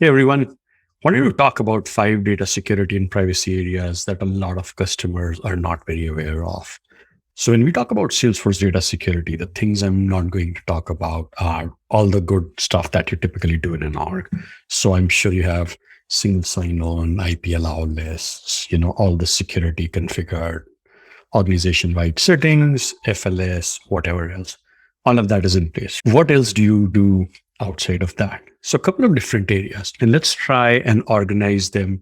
Hey everyone, wanted to talk about 5 data security and privacy areas that a lot of customers are not very aware of. So when we talk about Salesforce data security, the things I'm not going to talk about are all the good stuff that you typically do in an org. So I'm sure you have single sign-on, IP allow lists, all the security configured, organization-wide settings, FLS, whatever else. All of that is in place. What else do you do outside of that? So a couple of different areas, and let's try and organize them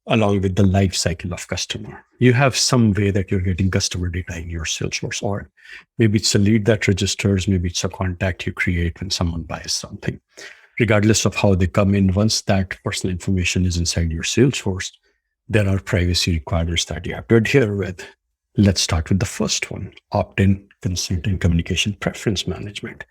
along with the life cycle of customer. You have some way that you're getting customer data in your Salesforce, or maybe it's a lead that registers, maybe it's a contact you create when someone buys something. Regardless of how they come in, once that personal information is inside your Salesforce, there are privacy requirements that you have to adhere with. Let's start with the first one, opt-in, consent, and communication preference management.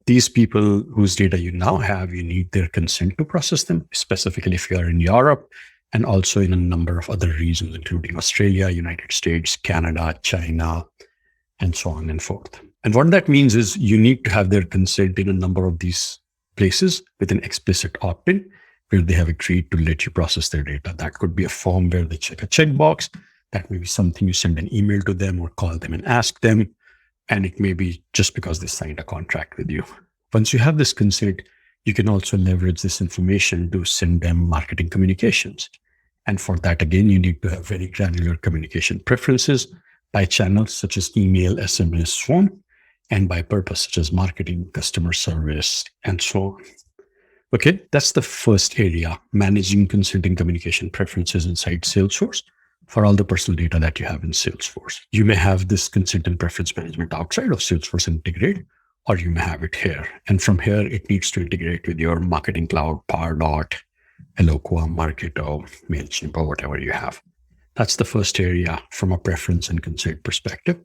These people whose data you now have, you need their consent to process them, specifically if you are in Europe and also in a number of other regions, including Australia, United States, Canada, China, and so on and forth. And what that means is you need to have their consent in a number of these places with an explicit opt-in where they have agreed to let you process their data. That could be a form where they check a checkbox. That may be something you send an email to them or call them and ask them. And it may be just because they signed a contract with you. Once you have this consent, you can also leverage this information to send them marketing communications. And for that, again, you need to have very granular communication preferences by channels such as email, SMS, phone, and by purpose such as marketing, customer service, and so on. Okay, that's the first area, managing consent and communication preferences inside Salesforce for all the personal data that you have in Salesforce. You may have this consent and preference management outside of Salesforce Integrate, or you may have it here. And from here, it needs to integrate with your Marketing Cloud, Pardot, Eloqua, Marketo, MailChimp, or whatever you have. That's the first area from a preference and consent perspective.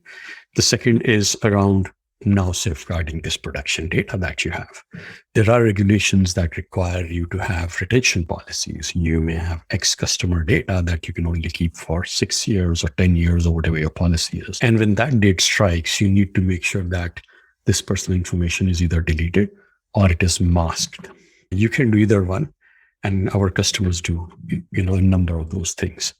The second is around now safeguarding this production data that you have. There are regulations that require you to have retention policies. You may have X customer data that you can only keep for 6 years or 10 years or whatever your policy is. And when that date strikes, you need to make sure that this personal information is either deleted or it is masked. You can do either one. And our customers do, a number of those things.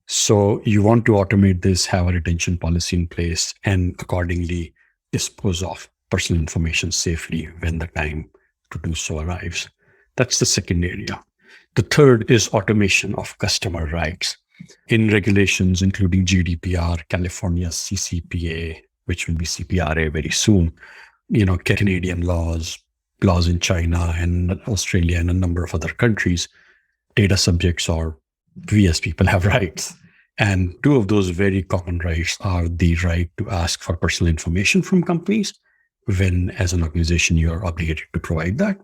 So you want to automate this, have a retention policy in place, and accordingly dispose of personal information safely when the time to do so arrives. That's the second area. The third is automation of customer rights. In regulations, including GDPR, California's CCPA, which will be CPRA very soon, Canadian laws in China and Australia and a number of other countries, data subjects or we as people have rights. And two of those very common rights are the right to ask for personal information from companies when, as an organization, you are obligated to provide that,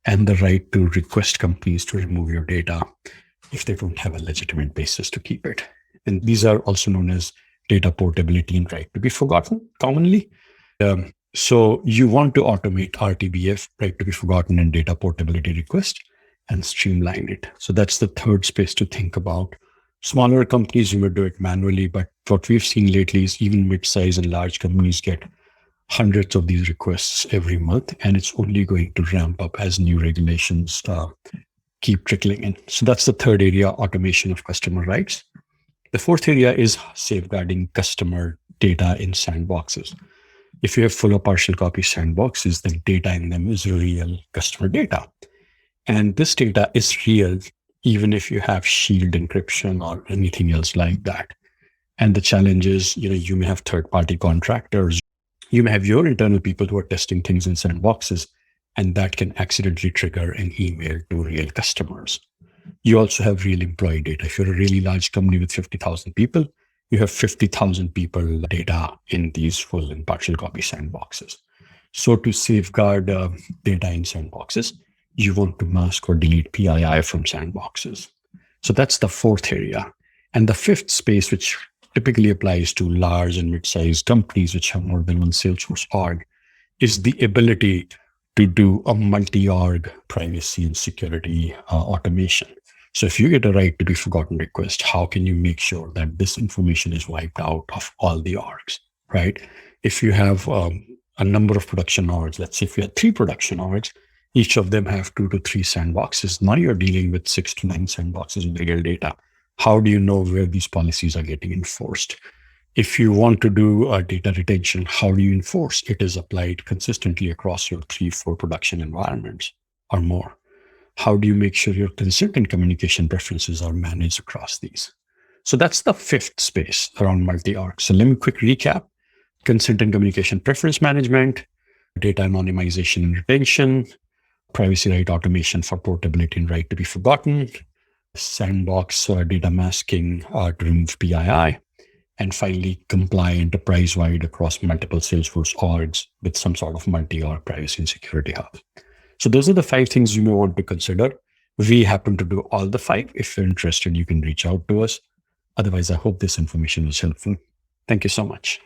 and the right to request companies to remove your data if they don't have a legitimate basis to keep it. And these are also known as data portability and right to be forgotten commonly. So you want to automate RTBF, right to be forgotten, and data portability request and streamline it. So that's the third space to think about. Smaller companies, you may do it manually, but what we've seen lately is even mid-size and large companies get hundreds of these requests every month, and it's only going to ramp up as new regulations keep trickling in. So that's the third area, automation of customer rights. The fourth area is safeguarding customer data in sandboxes. If you have full or partial copy sandboxes, the data in them is real customer data. And this data is real even if you have shield encryption or anything else like that. And the challenge is, you may have third-party contractors. You may have your internal people who are testing things in sandboxes, and that can accidentally trigger an email to real customers. You also have real employee data. If you're a really large company with 50,000 people, you have 50,000 people data in these full and partial copy sandboxes. So to safeguard data in sandboxes, you want to mask or delete PII from sandboxes. So that's the fourth area. And the fifth space, which typically applies to large and mid-sized companies which have more than one Salesforce org, is the ability to do a multi-org privacy and security automation. So if you get a right to be forgotten request, how can you make sure that this information is wiped out of all the orgs, right? If you have a number of production orgs, let's say if you have 3 production orgs, Each of them have 2 to 3 sandboxes. Now you're dealing with 6 to 9 sandboxes of real data. How do you know where these policies are getting enforced? If you want to do data retention, how do you enforce it is applied consistently across your 3, 4 production environments or more? How do you make sure your consent and communication preferences are managed across these? So that's the fifth space around multi-org. So let me quick recap. Consent and communication preference management, data anonymization and retention, privacy right automation for portability and right to be forgotten, sandbox data masking to remove PII, and finally comply enterprise-wide across multiple Salesforce orgs with some sort of multi-org privacy and security hub. So those are the 5 things you may want to consider. We happen to do all the 5. If you're interested, you can reach out to us. Otherwise, I hope this information was helpful. Thank you so much.